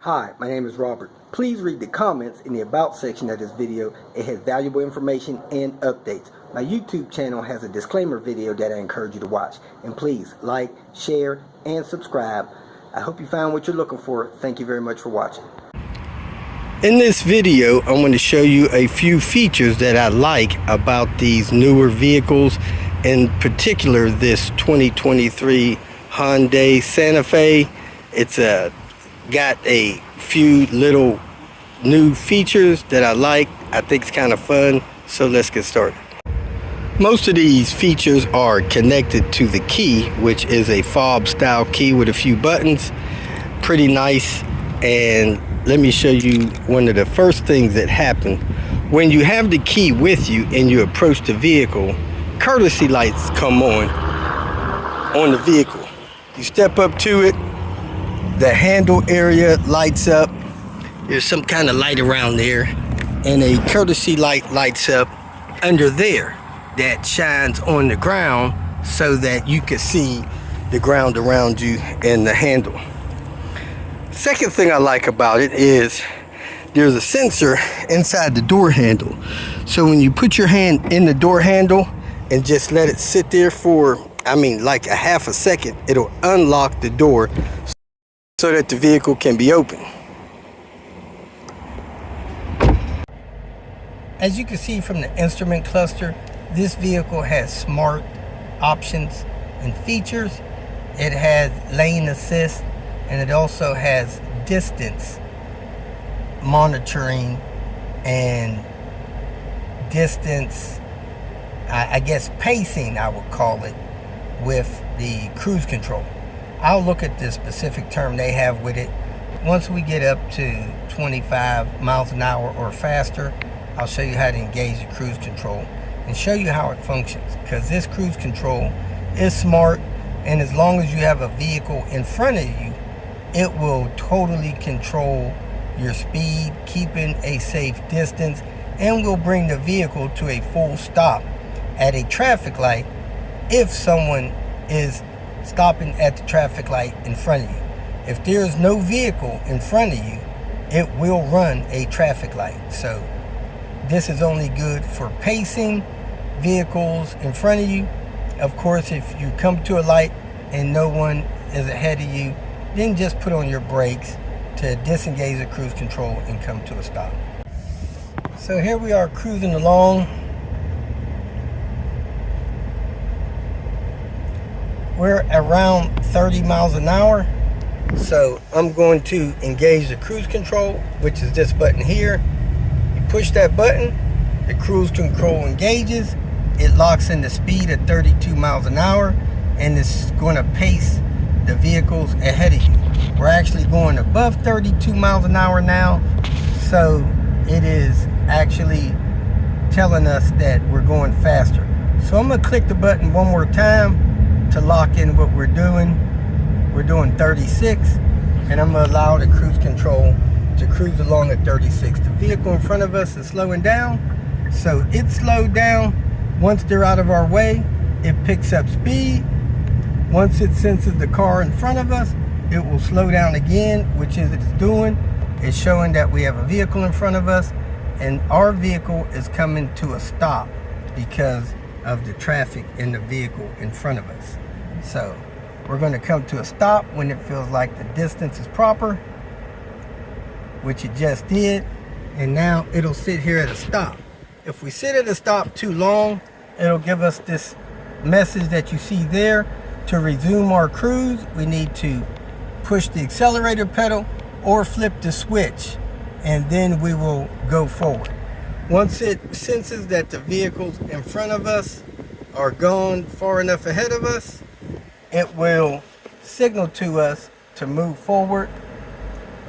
Hi, my name is Robert. Please read the comments in the About section of this video. It has valuable information and updates. My YouTube channel has a disclaimer video that I encourage you to watch. And please like, share, and subscribe. I hope you found what you're looking for. Thank you very much for watching. In this video, I'm going to show you a few features that I like about these newer vehicles, in particular this 2023 Hyundai Santa Fe. It's got a few little new features that I like. I think it's kind of fun, so let's get started. Most of these features are connected to the key, which is a fob style key with a few buttons. Pretty nice. And let me show you one of the first things that happen. When you have the key with you and you approach the vehicle, courtesy lights come on the vehicle. You step up to it, the handle area lights up. There's some kind of light around there, and a courtesy light lights up under there that shines on the ground so that you can see the ground around you and the handle. Second thing I like about it is there's a sensor inside the door handle. So when you put your hand in the door handle and just let it sit there for, like a half a second, it'll unlock the door so that the vehicle can be opened. As you can see from the instrument cluster, this vehicle has smart options and features. It has lane assist, and it also has distance monitoring and distance, I guess pacing I would call it, with the cruise control. I'll look at the specific term they have with it. Once we get up to 25 miles an hour or faster, I'll show you how to engage the cruise control and show you how it functions, because this cruise control is smart, and as long as you have a vehicle in front of you, it will totally control your speed, keeping a safe distance, and will bring the vehicle to a full stop at a traffic light if someone is stopping at the traffic light in front of you. If there is no vehicle in front of you, it will run a traffic light. So this is only good for pacing vehicles in front of you. Of course, if you come to a light and no one is ahead of you, then just put on your brakes to disengage the cruise control and come to a stop. So here we are cruising along. We're around 30 miles an hour. So I'm going to engage the cruise control, which is this button here. You push that button, the cruise control engages. It locks in the speed at 32 miles an hour, and it's going to pace the vehicles ahead of you. We're actually going above 32 miles an hour now, so it is actually telling us that we're going faster. So I'm going to click the button one more time to lock in what we're doing. We're doing 36, and I'm going to allow the cruise control to cruise along at 36. The vehicle in front of us is slowing down, so it slowed down. Once they're out of our way, it picks up speed. Once it senses the car in front of us, it will slow down again, which is it's doing. It's showing that we have a vehicle in front of us, and our vehicle is coming to a stop because of the traffic in the vehicle in front of us. So we're going to come to a stop when it feels like the distance is proper, which it just did, and now it'll sit here at a stop. If we sit at a stop too long, it'll give us this message that you see there. To resume our cruise, we need to push the accelerator pedal or flip the switch, and then we will go forward. Once it senses that the vehicles in front of us are gone far enough ahead of us, it will signal to us to move forward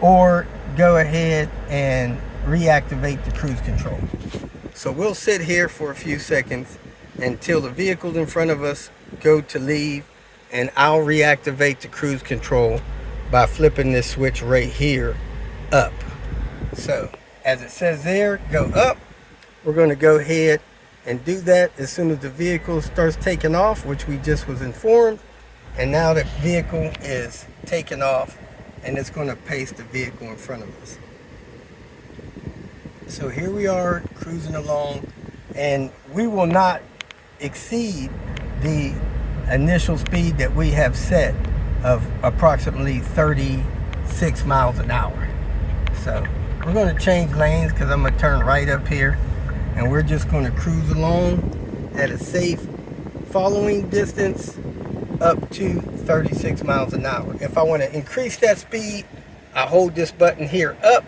or go ahead and reactivate the cruise control. So we'll sit here for a few seconds until the vehicles in front of us go to leave, and I'll reactivate the cruise control by flipping this switch right here up. So as it says there, go up. We're going to go ahead and do that as soon as the vehicle starts taking off, which we just was informed. And now the vehicle is taking off and it's going to pace the vehicle in front of us. So here we are cruising along, and we will not exceed the initial speed that we have set of approximately 36 miles an hour. So we're going to change lanes because I'm going to turn right up here, and we're just going to cruise along at a safe following distance up to 36 miles an hour. If I want to increase that speed, I hold this button here up,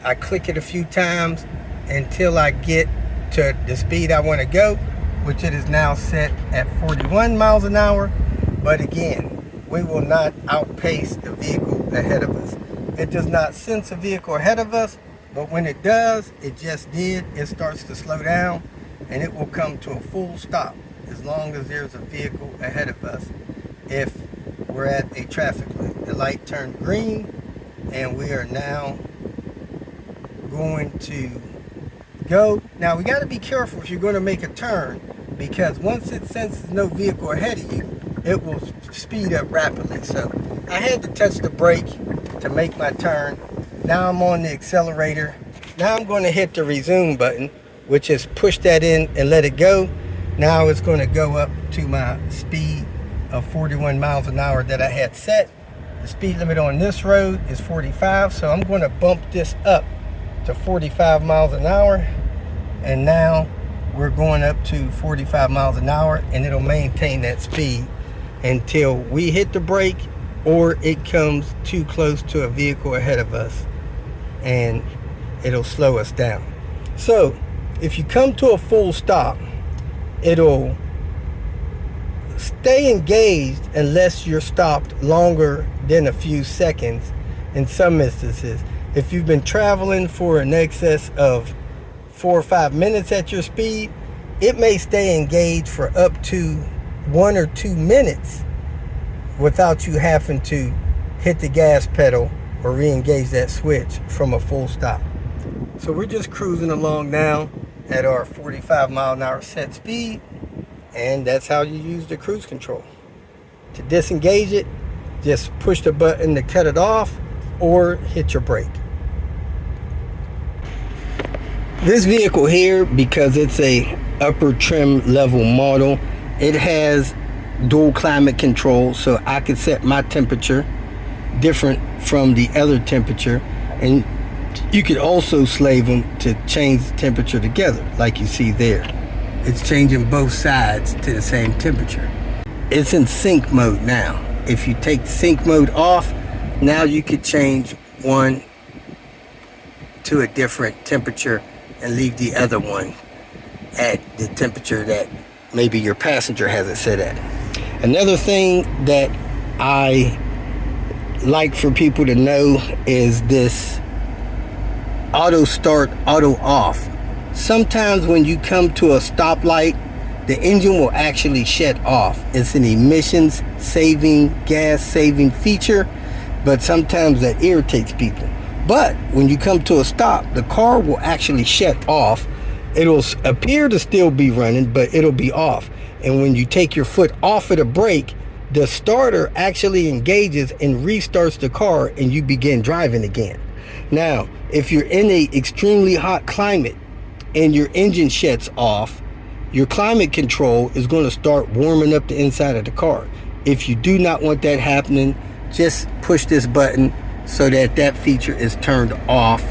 I click it a few times until I get to the speed I want to go, which it is now set at 41 miles an hour. But again, we will not outpace the vehicle ahead of us. It does not sense a vehicle ahead of us, but when it does, it just did, it starts to slow down, and it will come to a full stop as long as there's a vehicle ahead of us. If we're at a traffic light, the light turned green, and we are now going to go. Now we got to be careful if you're going to make a turn, because once it senses no vehicle ahead of you, it will speed up rapidly. So I had to touch the brake to make my turn. Now I'm on the accelerator. Now I'm going to hit the resume button, which is push that in and let it go. Now it's going to go up to my speed of 41 miles an hour that I had set. The speed limit on this road is 45, so I'm going to bump this up to 45 miles an hour, and now we're going up to 45 miles an hour, and it'll maintain that speed until we hit the brake or it comes too close to a vehicle ahead of us, and it'll slow us down. So if you come to a full stop, it'll stay engaged unless you're stopped longer than a few seconds in some instances. If you've been traveling for an excess of 4 or 5 minutes at your speed, it may stay engaged for up to 1 or 2 minutes without you having to hit the gas pedal or re-engage that switch from a full stop. So we're just cruising along now at our 45 mile an hour set speed, and that's how you use the cruise control. To disengage it, just push the button to cut it off or hit your brake. This vehicle here, because it's a upper trim level model, it has dual climate control, so I can set my temperature different from the other temperature, and you could also slave them to change the temperature together, like you see there. It's changing both sides to the same temperature. It's in sync mode now. If you take sync mode off, now you could change one to a different temperature and leave the other one at the temperature that maybe your passenger has it set at. Another thing that I like for people to know is this auto start, auto off. Sometimes when you come to a stoplight, the engine will actually shut off. It's an emissions saving, gas saving feature, but sometimes that irritates people. But when you come to a stop, the car will actually shut off. It'll appear to still be running, but it'll be off. And when you take your foot off of the brake, the starter actually engages and restarts the car, and you begin driving again. Now, if you're in a extremely hot climate and your engine shuts off, your climate control is going to start warming up the inside of the car. If you do not want that happening, just push this button so that that feature is turned off,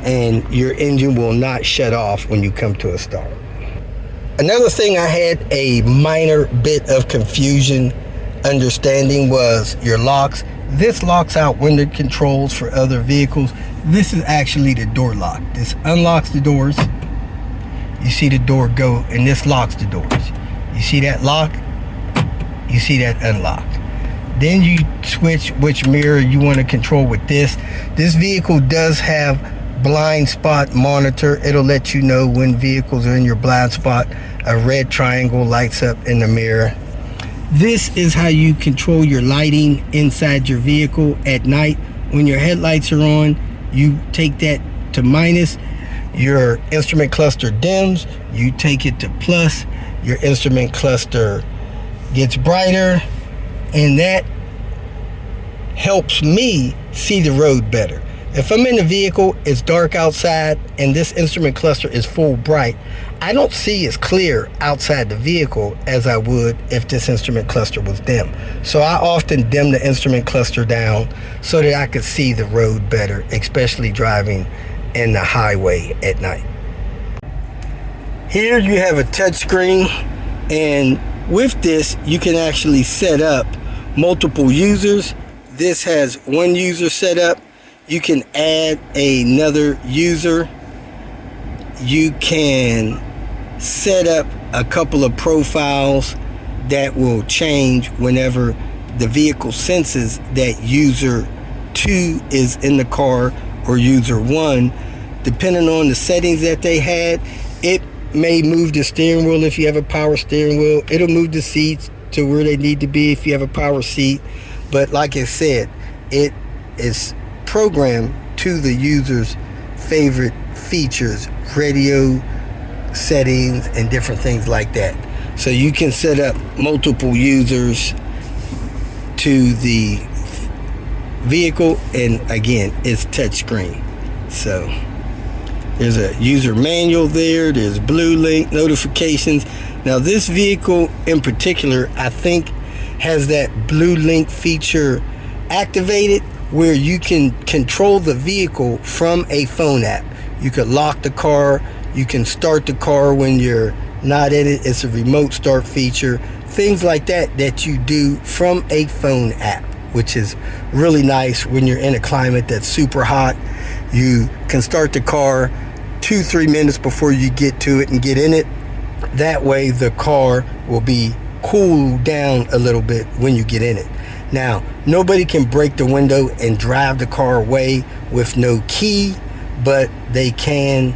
and your engine will not shut off when you come to a stop. Another thing I had a minor bit of confusion understanding was your locks. This locks out window controls for other vehicles. This is actually the door lock. This unlocks the doors. You see the door go, and this locks the doors. You see that lock? You see that unlock. Then you switch which mirror you want to control with this. This vehicle does have blind spot monitor. It'll let you know when vehicles are in your blind spot. A red triangle lights up in the mirror. This is how you control your lighting inside your vehicle at night. When your headlights are on, you take that to minus. Your instrument cluster dims, you take it to plus. Your instrument cluster gets brighter, and that helps me see the road better. If I'm in the vehicle, it's dark outside, and this instrument cluster is full bright, I don't see as clear outside the vehicle as I would if this instrument cluster was dim. So I often dim the instrument cluster down so that I could see the road better, especially driving in the highway at night. Here you have a touch screen, and with this you can actually set up multiple users. This has one user set up. You can add another user. You can set up a couple of profiles that will change whenever the vehicle senses that user 2 is in the car or user 1. Depending on the settings that they had, it may move the steering wheel if you have a power steering wheel. It'll move the seats to where they need to be if you have a power seat. But like I said, it is programmed to the user's favorite features, radio settings, and different things like that. So you can set up multiple users to the vehicle, and again, it's touchscreen. So there's a user manual there. There's blue link notifications. Now this vehicle in particular, I think, has that blue link feature activated where you can control the vehicle from a phone app. You could lock the car, you can start the car when you're not in it. It's a remote start feature, things like that that you do from a phone app, which is really nice when you're in a climate that's super hot. You can start the car 2-3 minutes before you get to it and get in it. That way the car will be cooled down a little bit when you get in it. Now, nobody can break the window and drive the car away with no key, but they can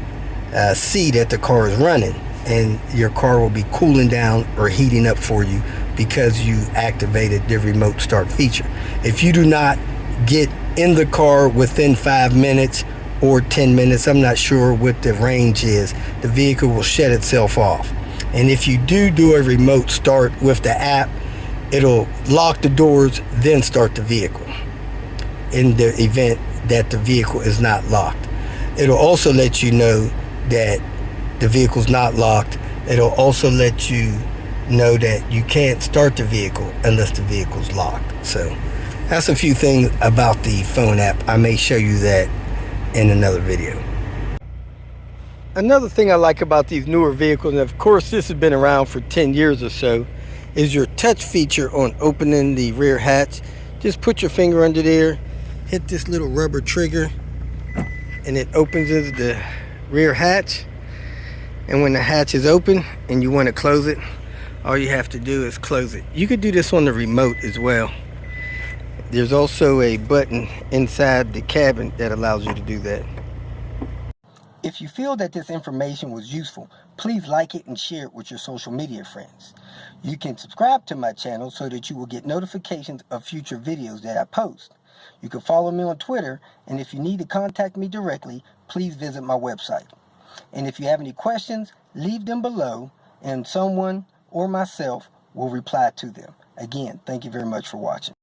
see that the car is running, and your car will be cooling down or heating up for you because you activated the remote start feature. If you do not get in the car within 5 minutes or 10 minutes, I'm not sure what the range is, the vehicle will shut itself off. And if you do a remote start with the app, it'll lock the doors, then start the vehicle in the event that the vehicle is not locked. It'll also let you know that the vehicle's not locked. It'll also let you know that you can't start the vehicle unless the vehicle's locked. So that's a few things about the phone app. I may show you that in another video. Another thing I like about these newer vehicles, and of course this has been around for 10 years or so, is your touch feature on opening the rear hatch. Just put your finger under there, hit this little rubber trigger, and it opens the rear hatch. And when the hatch is open and you want to close it, all you have to do is close it. You could do this on the remote as well. There's also a button inside the cabin that allows you to do that. If you feel that this information was useful, please like it and share it with your social media friends. You can subscribe to my channel so that you will get notifications of future videos that I post. You can follow me on Twitter, and if you need to contact me directly, please visit my website. And if you have any questions, leave them below, and someone or myself will reply to them. Again, thank you very much for watching.